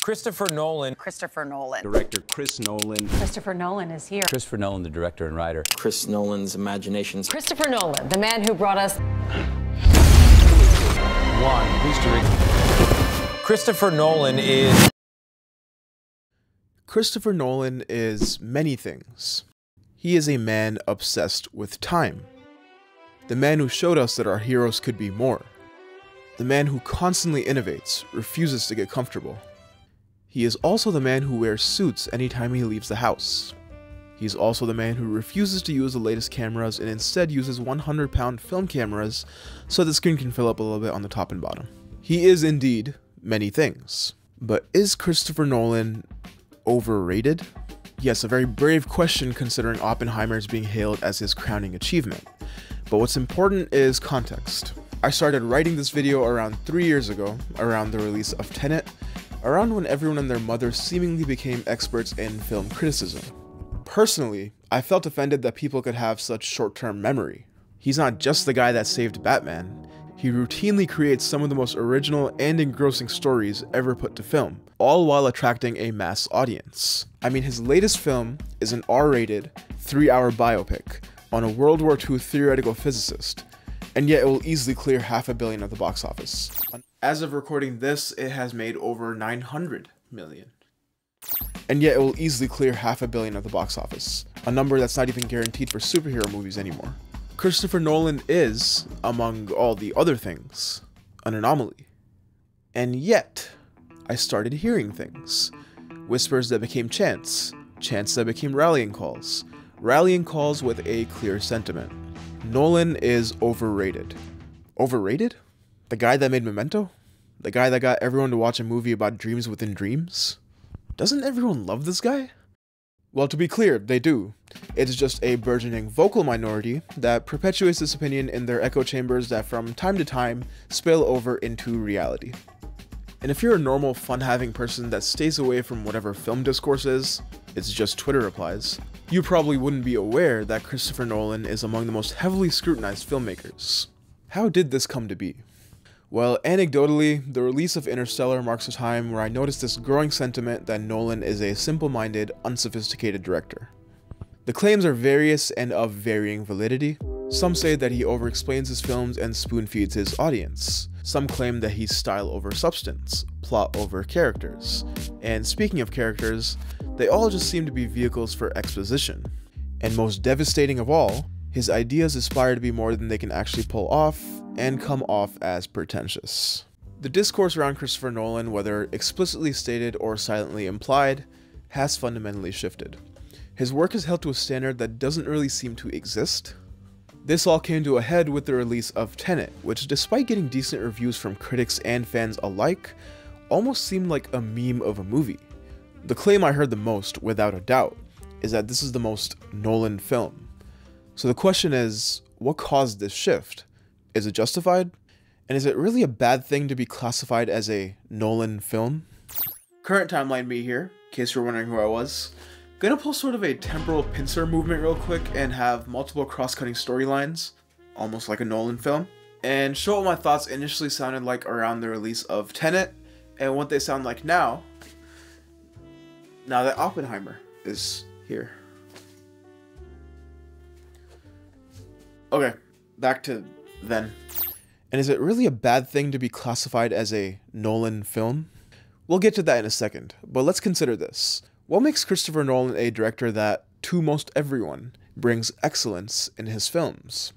Christopher Nolan. Christopher Nolan. Director Chris Nolan. Christopher Nolan is here. Christopher Nolan, the director and writer. Chris Nolan's imaginations. Christopher Nolan, the man who brought us... Who's directing? Christopher Nolan is... Christopher Nolan is many things. He is a man obsessed with time. The man who showed us that our heroes could be more. The man who constantly innovates, refuses to get comfortable. He is also the man who wears suits anytime he leaves the house. He's also the man who refuses to use the latest cameras and instead uses 100-pound film cameras so the screen can fill up a little bit on the top and bottom. He is indeed many things. But is Christopher Nolan overrated? Yes, a very brave question considering Oppenheimer is being hailed as his crowning achievement. But what's important is context. I started writing this video around 3 years ago, around the release of Tenet, around when everyone and their mother seemingly became experts in film criticism. Personally, I felt offended that people could have such short-term memory. He's not just the guy that saved Batman, he routinely creates some of the most original and engrossing stories ever put to film, all while attracting a mass audience. I mean, his latest film is an R-rated, 3-hour biopic on a World War II theoretical physicist, and yet it will easily clear $500 million at the box office. As of recording this, it has made over $900 million. And yet it will easily clear $500 million at the box office, a number that's not even guaranteed for superhero movies anymore. Christopher Nolan is, among all the other things, an anomaly. And yet, I started hearing things. Whispers that became chants, chants that became rallying calls with a clear sentiment. Nolan is overrated. Overrated? The guy that made Memento? The guy that got everyone to watch a movie about dreams within dreams? Doesn't everyone love this guy? Well, to be clear, they do. It's just a burgeoning vocal minority that perpetuates this opinion in their echo chambers that from time to time spill over into reality. And if you're a normal, fun-having person that stays away from whatever film discourse is, it's just Twitter replies, you probably wouldn't be aware that Christopher Nolan is among the most heavily scrutinized filmmakers. How did this come to be? Well, anecdotally, the release of Interstellar marks a time where I noticed this growing sentiment that Nolan is a simple-minded, unsophisticated director. The claims are various and of varying validity. Some say that he overexplains his films and spoon-feeds his audience. Some claim that he's style over substance, plot over characters. And speaking of characters, they all just seem to be vehicles for exposition. And most devastating of all, his ideas aspire to be more than they can actually pull off, and come off as pretentious. The discourse around Christopher Nolan, whether explicitly stated or silently implied, has fundamentally shifted. His work is held to a standard that doesn't really seem to exist. This all came to a head with the release of Tenet, which despite getting decent reviews from critics and fans alike, almost seemed like a meme of a movie. The claim I heard the most, without a doubt, is that this is the most Nolan film. So the question is, what caused this shift? Is it justified? And is it really a bad thing to be classified as a Nolan film? Current timeline me here, in case you're wondering who I was. Gonna pull sort of a temporal pincer movement real quick and have multiple cross-cutting storylines, almost like a Nolan film, and show what my thoughts initially sounded like around the release of Tenet, and what they sound like now that Oppenheimer is here. Okay, back to then. And is it really a bad thing to be classified as a Nolan film? We'll get to that in a second, but let's consider this. What makes Christopher Nolan a director that, to most everyone, brings excellence in his films?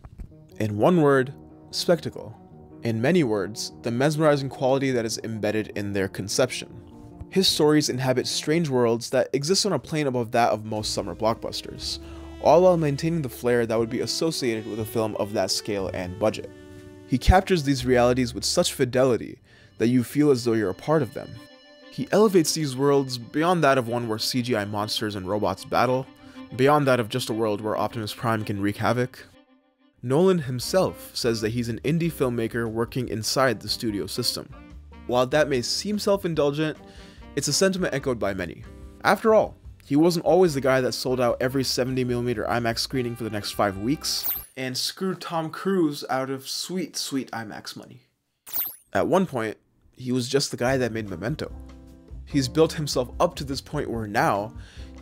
In one word, spectacle. In many words, the mesmerizing quality that is embedded in their conception. His stories inhabit strange worlds that exist on a plane above that of most summer blockbusters, all while maintaining the flair that would be associated with a film of that scale and budget. He captures these realities with such fidelity that you feel as though you're a part of them. He elevates these worlds beyond that of one where CGI monsters and robots battle, beyond that of just a world where Optimus Prime can wreak havoc. Nolan himself says that he's an indie filmmaker working inside the studio system. While that may seem self-indulgent, it's a sentiment echoed by many. After all, he wasn't always the guy that sold out every 70mm IMAX screening for the next 5 weeks, and screwed Tom Cruise out of sweet, sweet IMAX money. At one point, he was just the guy that made Memento. He's built himself up to this point where now,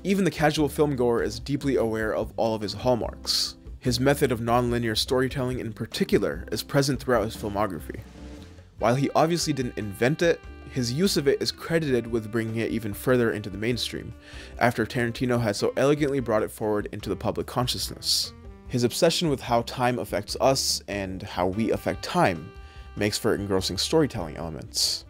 even the casual filmgoer is deeply aware of all of his hallmarks. His method of non-linear storytelling in particular is present throughout his filmography. While he obviously didn't invent it, his use of it is credited with bringing it even further into the mainstream, after Tarantino had so elegantly brought it forward into the public consciousness. His obsession with how time affects us and how we affect time makes for engrossing storytelling elements.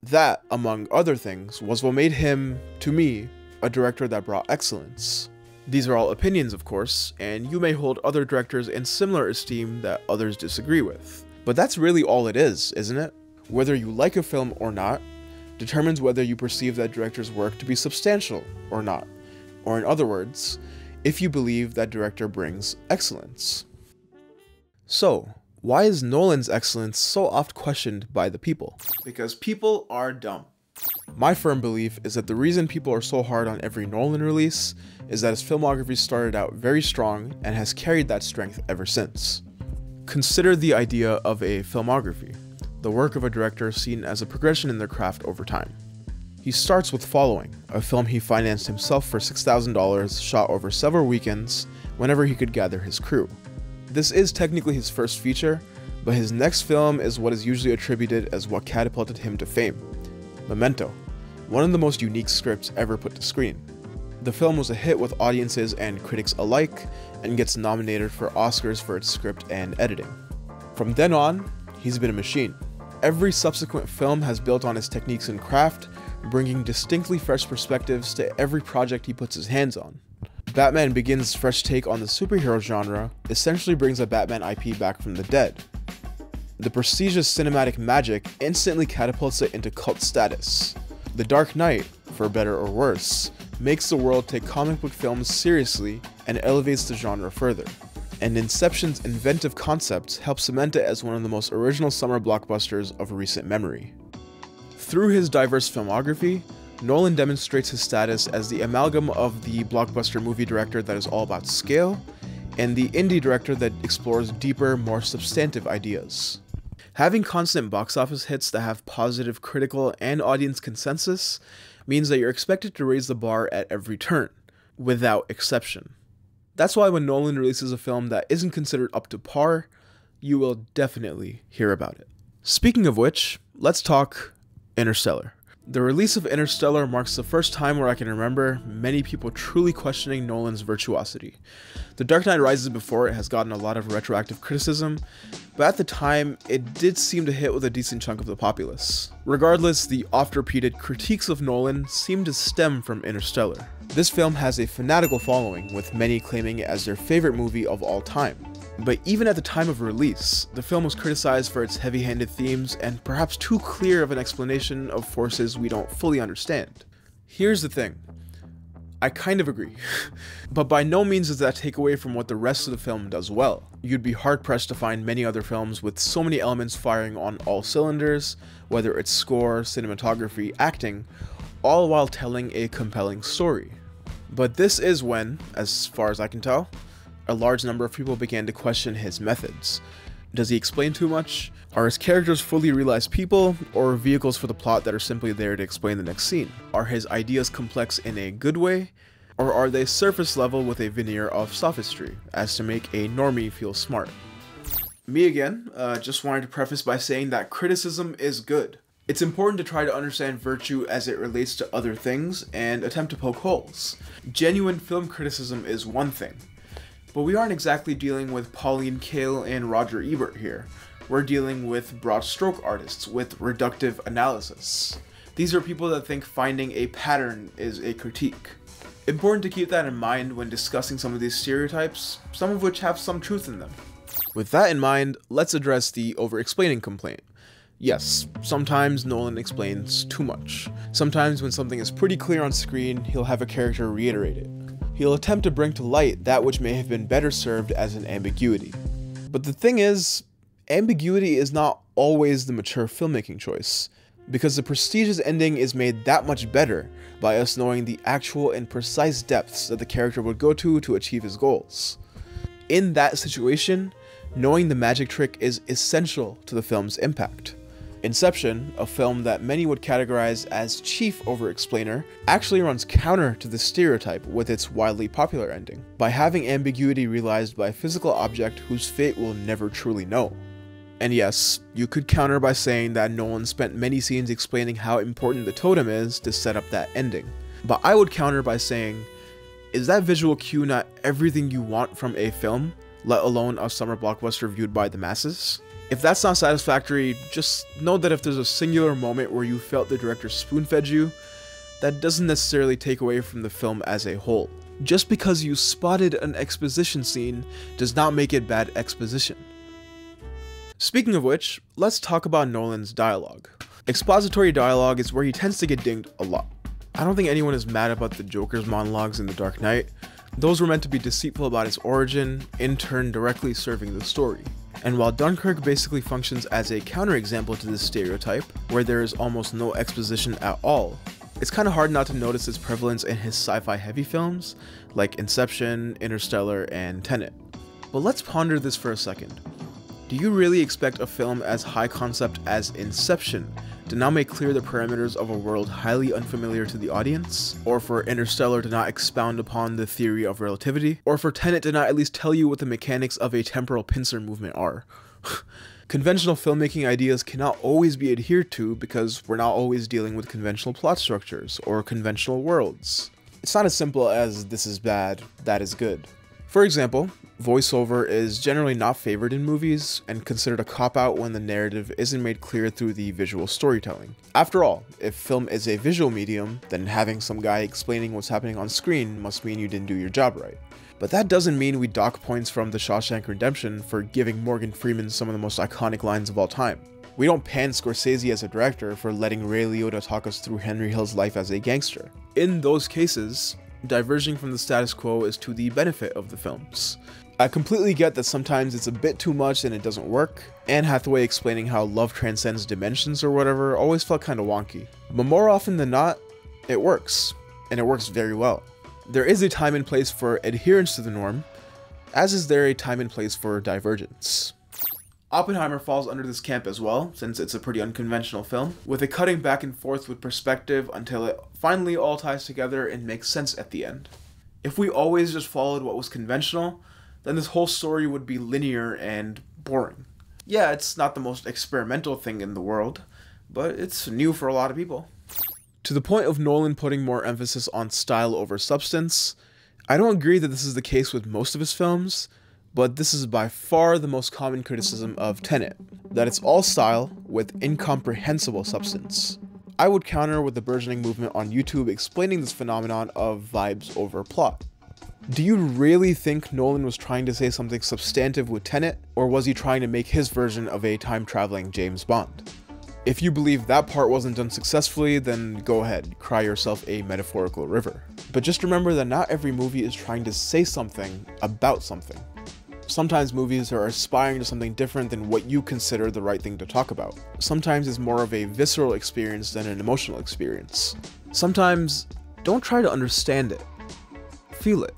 That, among other things, was what made him, to me, a director that brought excellence. These are all opinions, of course, and you may hold other directors in similar esteem that others disagree with. But that's really all it is, isn't it? Whether you like a film or not determines whether you perceive that director's work to be substantial or not. Or in other words, if you believe that director brings excellence. So, why is Nolan's excellence so oft questioned by the people? Because people are dumb. My firm belief is that the reason people are so hard on every Nolan release is that his filmography started out very strong and has carried that strength ever since. Consider the idea of a filmography, the work of a director seen as a progression in their craft over time. He starts with Following, a film he financed himself for $6,000, shot over several weekends whenever he could gather his crew. This is technically his first feature, but his next film is what is usually attributed as what catapulted him to fame, Memento, one of the most unique scripts ever put to screen. The film was a hit with audiences and critics alike, and gets nominated for Oscars for its script and editing. From then on, he's been a machine. Every subsequent film has built on his techniques and craft, bringing distinctly fresh perspectives to every project he puts his hands on. Batman Begins' fresh take on the superhero genre essentially brings a Batman IP back from the dead. The prestigious cinematic magic instantly catapults it into cult status. The Dark Knight, for better or worse, makes the world take comic book films seriously and elevates the genre further. And Inception's inventive concepts help cement it as one of the most original summer blockbusters of recent memory. Through his diverse filmography, Nolan demonstrates his status as the amalgam of the blockbuster movie director that is all about scale, and the indie director that explores deeper, more substantive ideas. Having constant box office hits that have positive critical and audience consensus means that you're expected to raise the bar at every turn, without exception. That's why when Nolan releases a film that isn't considered up to par, you will definitely hear about it. Speaking of which, let's talk Interstellar. The release of Interstellar marks the first time where I can remember many people truly questioning Nolan's virtuosity. The Dark Knight Rises before it has gotten a lot of retroactive criticism, but at the time, it did seem to hit with a decent chunk of the populace. Regardless, the oft-repeated critiques of Nolan seem to stem from Interstellar. This film has a fanatical following, with many claiming it as their favorite movie of all time. But even at the time of release, the film was criticized for its heavy-handed themes and perhaps too clear of an explanation of forces we don't fully understand. Here's the thing. I kind of agree. But by no means does that take away from what the rest of the film does well. You'd be hard-pressed to find many other films with so many elements firing on all cylinders, whether it's score, cinematography, acting, all while telling a compelling story. But this is when, as far as I can tell, a large number of people began to question his methods. Does he explain too much? Are his characters fully realized people, or vehicles for the plot that are simply there to explain the next scene? Are his ideas complex in a good way, or are they surface level with a veneer of sophistry, as to make a normie feel smart? Me again, just wanted to preface by saying that criticism is good. It's important to try to understand virtue as it relates to other things, and attempt to poke holes. Genuine film criticism is one thing, but we aren't exactly dealing with Pauline Kael and Roger Ebert here. We're dealing with broad stroke artists with reductive analysis. These are people that think finding a pattern is a critique. Important to keep that in mind when discussing some of these stereotypes, some of which have some truth in them. With that in mind, let's address the over-explaining complaint. Yes, sometimes Nolan explains too much. Sometimes when something is pretty clear on screen, he'll have a character reiterate it. He'll attempt to bring to light that which may have been better served as an ambiguity. But the thing is, ambiguity is not always the mature filmmaking choice, because the prestigious ending is made that much better by us knowing the actual and precise depths that the character would go to achieve his goals. In that situation, knowing the magic trick is essential to the film's impact. Inception, a film that many would categorize as chief overexplainer, actually runs counter to this stereotype with its widely popular ending, by having ambiguity realized by a physical object whose fate we'll never truly know. And yes, you could counter by saying that Nolan spent many scenes explaining how important the totem is to set up that ending. But I would counter by saying, is that visual cue not everything you want from a film, let alone a summer blockbuster viewed by the masses? If that's not satisfactory, just know that if there's a singular moment where you felt the director spoon-fed you, that doesn't necessarily take away from the film as a whole. Just because you spotted an exposition scene does not make it bad exposition. Speaking of which, let's talk about Nolan's dialogue. Expository dialogue is where he tends to get dinged a lot. I don't think anyone is mad about the Joker's monologues in The Dark Knight. Those were meant to be deceitful about his origin, in turn directly serving the story. And while Dunkirk basically functions as a counterexample to this stereotype, where there is almost no exposition at all, it's kind of hard not to notice its prevalence in his sci-fi heavy films, like Inception, Interstellar, and Tenet. But let's ponder this for a second. Do you really expect a film as high concept as Inception to now make clear the parameters of a world highly unfamiliar to the audience? Or for Interstellar to not expound upon the theory of relativity? Or for Tenet to not at least tell you what the mechanics of a temporal pincer movement are? Conventional filmmaking ideas cannot always be adhered to because we're not always dealing with conventional plot structures or conventional worlds. It's not as simple as this is bad, that is good. For example, voiceover is generally not favored in movies and considered a cop-out when the narrative isn't made clear through the visual storytelling. After all, if film is a visual medium, then having some guy explaining what's happening on screen must mean you didn't do your job right. But that doesn't mean we dock points from The Shawshank Redemption for giving Morgan Freeman some of the most iconic lines of all time. We don't pan Scorsese as a director for letting Ray Liotta talk us through Henry Hill's life as a gangster. In those cases, diverging from the status quo is to the benefit of the films. I completely get that sometimes it's a bit too much and it doesn't work. Anne Hathaway explaining how love transcends dimensions or whatever always felt kinda wonky. But more often than not, it works. And it works very well. There is a time and place for adherence to the norm, as is there a time and place for divergence. Oppenheimer falls under this camp as well, since it's a pretty unconventional film, with a cutting back and forth with perspective until it finally all ties together and makes sense at the end. If we always just followed what was conventional, then this whole story would be linear and boring. Yeah, it's not the most experimental thing in the world, but it's new for a lot of people. To the point of Nolan putting more emphasis on style over substance, I don't agree that this is the case with most of his films, but this is by far the most common criticism of Tenet, that it's all style with incomprehensible substance. I would counter with the burgeoning movement on YouTube explaining this phenomenon of vibes over plot. Do you really think Nolan was trying to say something substantive with Tenet, or was he trying to make his version of a time-traveling James Bond? If you believe that part wasn't done successfully, then go ahead, cry yourself a metaphorical river. But just remember that not every movie is trying to say something about something. Sometimes movies are aspiring to something different than what you consider the right thing to talk about. Sometimes it's more of a visceral experience than an emotional experience. Sometimes, don't try to understand it. Feel it.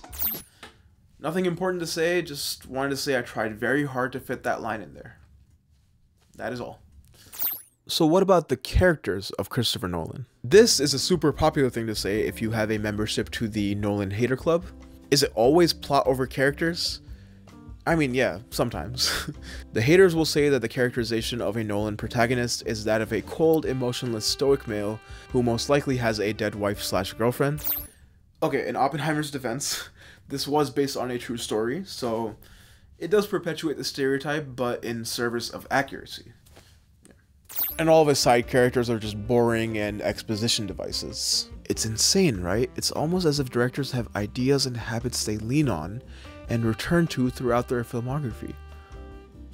Nothing important to say, just wanted to say I tried very hard to fit that line in there. That is all. So what about the characters of Christopher Nolan? This is a super popular thing to say if you have a membership to the Nolan Hater Club. Is it always plot over characters? I mean, yeah, sometimes. The haters will say that the characterization of a Nolan protagonist is that of a cold, emotionless, stoic male who most likely has a dead wife/girlfriend. Okay, in Oppenheimer's defense, this was based on a true story, so it does perpetuate the stereotype, but in service of accuracy. And all of his side characters are just boring and exposition devices. It's insane, right? It's almost as if directors have ideas and habits they lean on and return to throughout their filmography.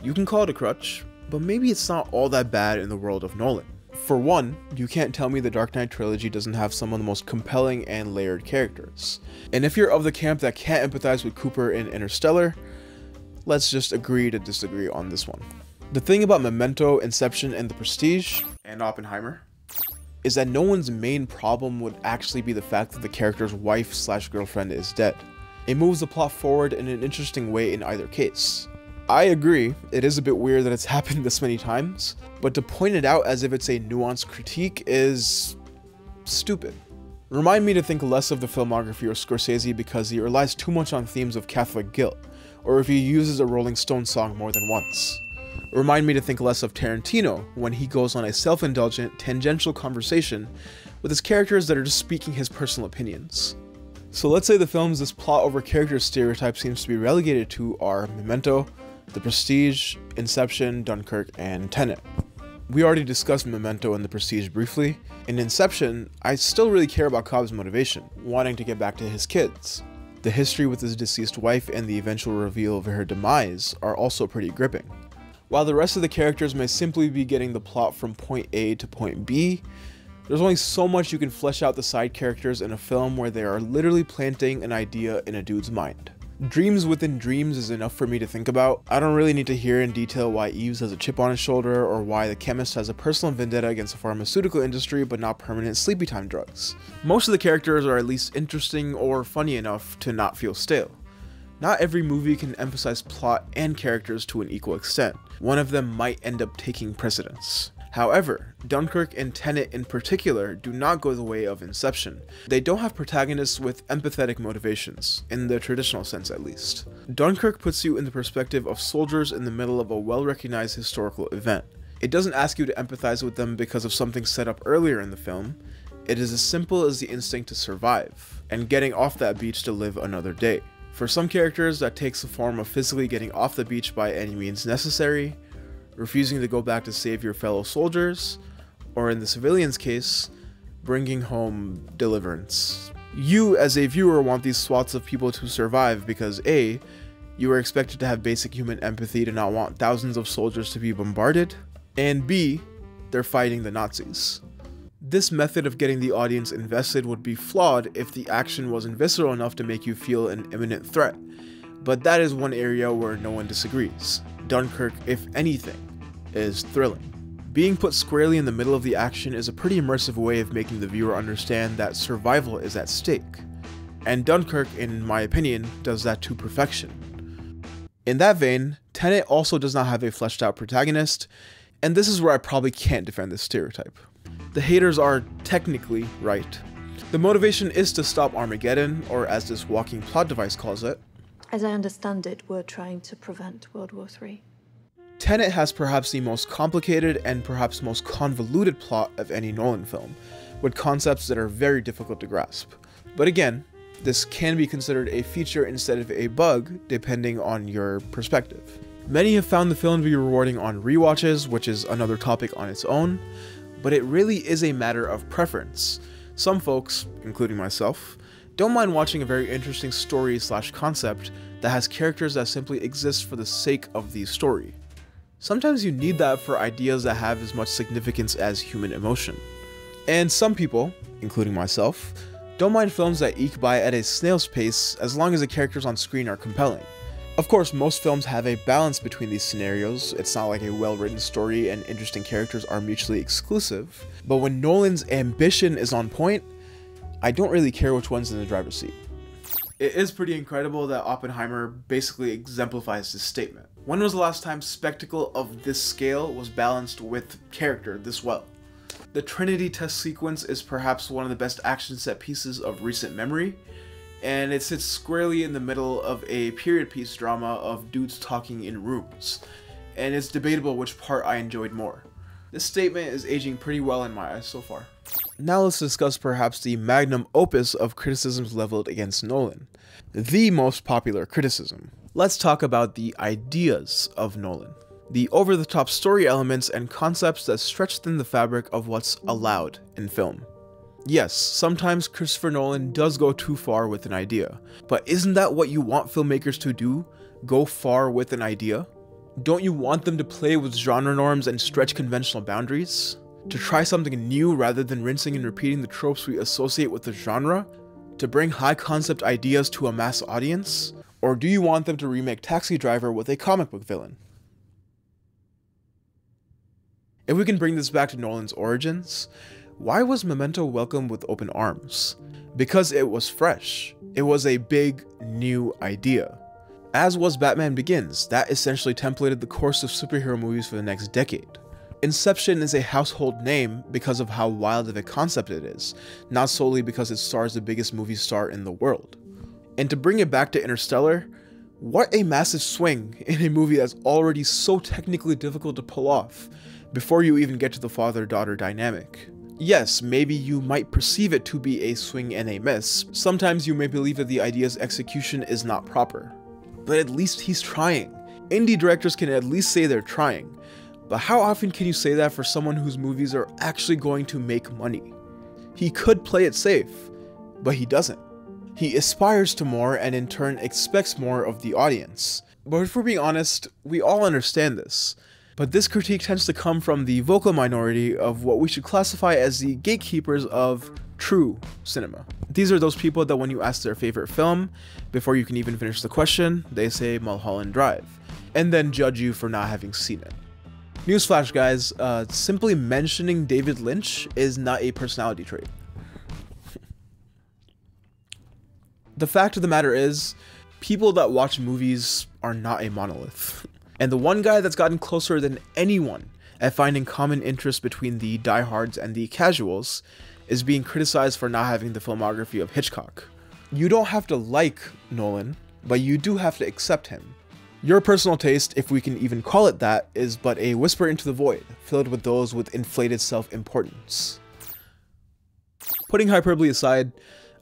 You can call it a crutch, but maybe it's not all that bad in the world of Nolan. For one, you can't tell me the Dark Knight trilogy doesn't have some of the most compelling and layered characters. And if you're of the camp that can't empathize with Cooper in Interstellar, let's just agree to disagree on this one. The thing about Memento, Inception, and The Prestige, and Oppenheimer, is that no one's main problem would actually be the fact that the character's wife/girlfriend is dead. It moves the plot forward in an interesting way in either case. I agree, it is a bit weird that it's happened this many times, but to point it out as if it's a nuanced critique is stupid. Remind me to think less of the filmography of Scorsese because he relies too much on themes of Catholic guilt, or if he uses a Rolling Stones song more than once. Remind me to think less of Tarantino when he goes on a self-indulgent, tangential conversation with his characters that are just speaking his personal opinions. So let's say the films this plot over character stereotype seems to be relegated to are Memento, The Prestige, Inception, Dunkirk, and Tenet. We already discussed Memento and The Prestige briefly. In Inception, I still really care about Cobb's motivation, wanting to get back to his kids. The history with his deceased wife and the eventual reveal of her demise are also pretty gripping. While the rest of the characters may simply be getting the plot from point A to point B, there's only so much you can flesh out the side characters in a film where they are literally planting an idea in a dude's mind. Dreams within dreams is enough for me to think about. I don't really need to hear in detail why Eves has a chip on his shoulder or why the chemist has a personal vendetta against the pharmaceutical industry but not permanent sleepy time drugs. Most of the characters are at least interesting or funny enough to not feel stale. Not every movie can emphasize plot and characters to an equal extent. One of them might end up taking precedence. However, Dunkirk and Tenet in particular do not go the way of Inception. They don't have protagonists with empathetic motivations, in the traditional sense at least. Dunkirk puts you in the perspective of soldiers in the middle of a well-recognized historical event. It doesn't ask you to empathize with them because of something set up earlier in the film. It is as simple as the instinct to survive, and getting off that beach to live another day. For some characters, that takes the form of physically getting off the beach by any means necessary, refusing to go back to save your fellow soldiers, or in the civilian's case, bringing home deliverance. You, as a viewer, want these swaths of people to survive because A, you are expected to have basic human empathy to not want thousands of soldiers to be bombarded, and B, they're fighting the Nazis. This method of getting the audience invested would be flawed if the action wasn't visceral enough to make you feel an imminent threat, but that is one area where no one disagrees. Dunkirk, if anything, is thrilling. Being put squarely in the middle of the action is a pretty immersive way of making the viewer understand that survival is at stake, and Dunkirk, in my opinion, does that to perfection. In that vein, Tenet also does not have a fleshed out protagonist, and this is where I probably can't defend this stereotype. The haters are technically right. The motivation is to stop Armageddon, or as this walking plot device calls it. As I understand it, we're trying to prevent World War III. Tenet has perhaps the most complicated and perhaps most convoluted plot of any Nolan film, with concepts that are very difficult to grasp. But again, this can be considered a feature instead of a bug, depending on your perspective. Many have found the film to be rewarding on rewatches, which is another topic on its own, but it really is a matter of preference. Some folks, including myself, don't mind watching a very interesting story/concept that has characters that simply exist for the sake of the story. Sometimes you need that for ideas that have as much significance as human emotion. And some people, including myself, don't mind films that eke by at a snail's pace as long as the characters on screen are compelling. Of course, most films have a balance between these scenarios. It's not like a well-written story and interesting characters are mutually exclusive. But when Nolan's ambition is on point, I don't really care which one's in the driver's seat. It is pretty incredible that Oppenheimer basically exemplifies this statement. When was the last time spectacle of this scale was balanced with character this well? The Trinity test sequence is perhaps one of the best action set pieces of recent memory, and it sits squarely in the middle of a period piece drama of dudes talking in rooms, and it's debatable which part I enjoyed more. This statement is aging pretty well in my eyes so far. Now let's discuss perhaps the magnum opus of criticisms leveled against Nolan, the most popular criticism. Let's talk about the ideas of Nolan, the over-the-top story elements and concepts that stretch thin the fabric of what's allowed in film. Yes, sometimes Christopher Nolan does go too far with an idea, but isn't that what you want filmmakers to do? Go far with an idea? Don't you want them to play with genre norms and stretch conventional boundaries? To try something new rather than rinsing and repeating the tropes we associate with the genre? To bring high concept ideas to a mass audience? Or do you want them to remake Taxi Driver with a comic book villain? If we can bring this back to Nolan's origins, why was Memento welcomed with open arms? Because it was fresh. It was a big, new idea. as was Batman Begins, that essentially templated the course of superhero movies for the next decade. Inception is a household name because of how wild of a concept it is, not solely because it stars the biggest movie star in the world. And to bring it back to Interstellar, what a massive swing in a movie that's already so technically difficult to pull off before you even get to the father-daughter dynamic. Yes, maybe you might perceive it to be a swing and a miss. Sometimes you may believe that the idea's execution is not proper. But at least he's trying. Indie directors can at least say they're trying. But how often can you say that for someone whose movies are actually going to make money? He could play it safe, but he doesn't. He aspires to more and in turn expects more of the audience. But if we're being honest, we all understand this. But this critique tends to come from the vocal minority of what we should classify as the gatekeepers of true cinema. These are those people that when you ask their favorite film, before you can even finish the question, they say Mulholland Drive, and then judge you for not having seen it. Newsflash guys, simply mentioning David Lynch is not a personality trait. The fact of the matter is, people that watch movies are not a monolith. And the one guy that's gotten closer than anyone at finding common interest between the diehards and the casuals is being criticized for not having the filmography of Hitchcock. You don't have to like Nolan, but you do have to accept him. Your personal taste, if we can even call it that, is but a whisper into the void, filled with those with inflated self-importance. Putting hyperbole aside,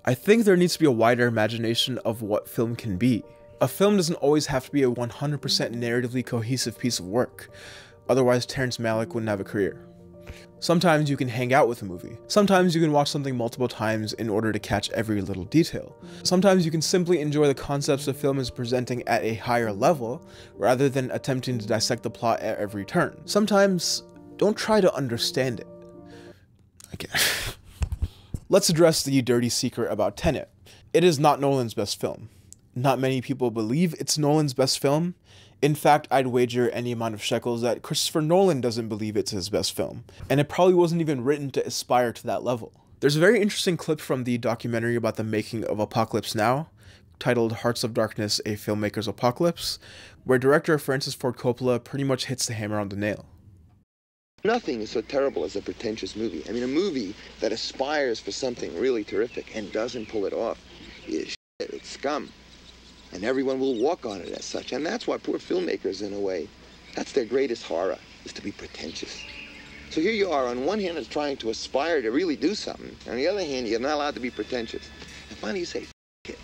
I think there needs to be a wider imagination of what film can be. A film doesn't always have to be a 100% narratively cohesive piece of work, otherwise Terrence Malick wouldn't have a career. Sometimes you can hang out with a movie. Sometimes you can watch something multiple times in order to catch every little detail. Sometimes you can simply enjoy the concepts the film is presenting at a higher level, rather than attempting to dissect the plot at every turn. Sometimes, don't try to understand it. Okay. Let's address the dirty secret about Tenet. It is not Nolan's best film. Not many people believe it's Nolan's best film. In fact, I'd wager any amount of shekels that Christopher Nolan doesn't believe it's his best film, and it probably wasn't even written to aspire to that level. There's a very interesting clip from the documentary about the making of Apocalypse Now, titled Hearts of Darkness, A Filmmaker's Apocalypse, where director Francis Ford Coppola pretty much hits the hammer on the nail. Nothing is so terrible as a pretentious movie. I mean, a movie that aspires for something really terrific and doesn't pull it off is shit, it's scum. And everyone will walk on it as such. And that's why poor filmmakers, in a way, that's their greatest horror, is to be pretentious. So here you are, on one hand, is trying to aspire to really do something. On the other hand, you're not allowed to be pretentious. And finally you say, F it.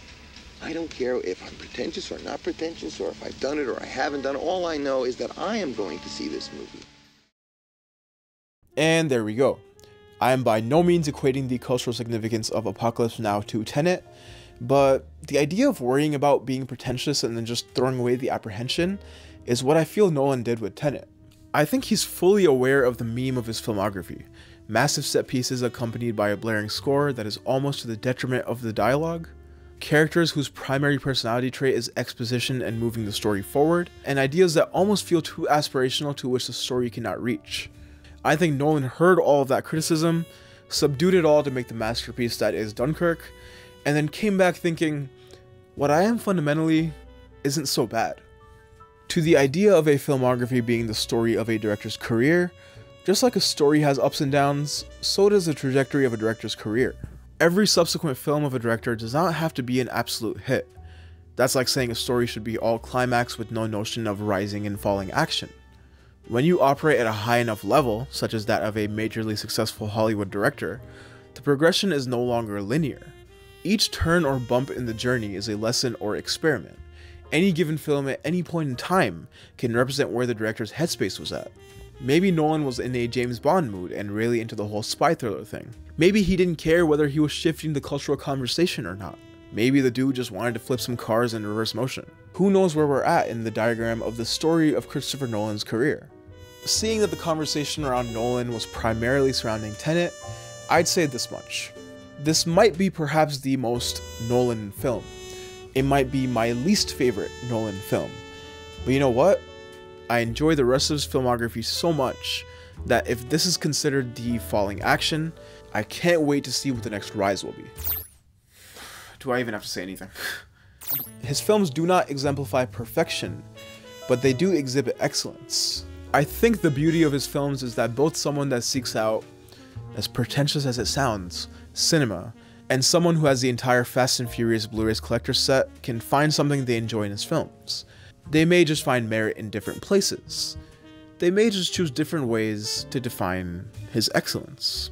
I don't care if I'm pretentious or not pretentious, or if I've done it or I haven't done it. All I know is that I am going to see this movie. And there we go. I am by no means equating the cultural significance of Apocalypse Now to Tenet, but the idea of worrying about being pretentious and then just throwing away the apprehension is what I feel Nolan did with Tenet. I think he's fully aware of the meme of his filmography. Massive set pieces accompanied by a blaring score that is almost to the detriment of the dialogue, characters whose primary personality trait is exposition and moving the story forward, and ideas that almost feel too aspirational to which the story cannot reach. I think Nolan heard all of that criticism, subdued it all to make the masterpiece that is Dunkirk, and then came back thinking, what I am fundamentally isn't so bad. To the idea of a filmography being the story of a director's career, just like a story has ups and downs, so does the trajectory of a director's career. Every subsequent film of a director does not have to be an absolute hit. That's like saying a story should be all climax with no notion of rising and falling action. When you operate at a high enough level, such as that of a majorly successful Hollywood director, the progression is no longer linear. Each turn or bump in the journey is a lesson or experiment. Any given film at any point in time can represent where the director's headspace was at. Maybe Nolan was in a James Bond mood and really into the whole spy thriller thing. Maybe he didn't care whether he was shifting the cultural conversation or not. Maybe the dude just wanted to flip some cars in reverse motion. Who knows where we're at in the diagram of the story of Christopher Nolan's career. Seeing that the conversation around Nolan was primarily surrounding Tenet, I'd say this much. This might be perhaps the most Nolan film. It might be my least favorite Nolan film. But you know what? I enjoy the rest of his filmography so much that if this is considered the falling action, I can't wait to see what the next rise will be. Do I even have to say anything? His films do not exemplify perfection, but they do exhibit excellence. I think the beauty of his films is that both someone that seeks out, as pretentious as it sounds, cinema, and someone who has the entire Fast and Furious Blu-rays collector set can find something they enjoy in his films. They may just find merit in different places. They may just choose different ways to define his excellence.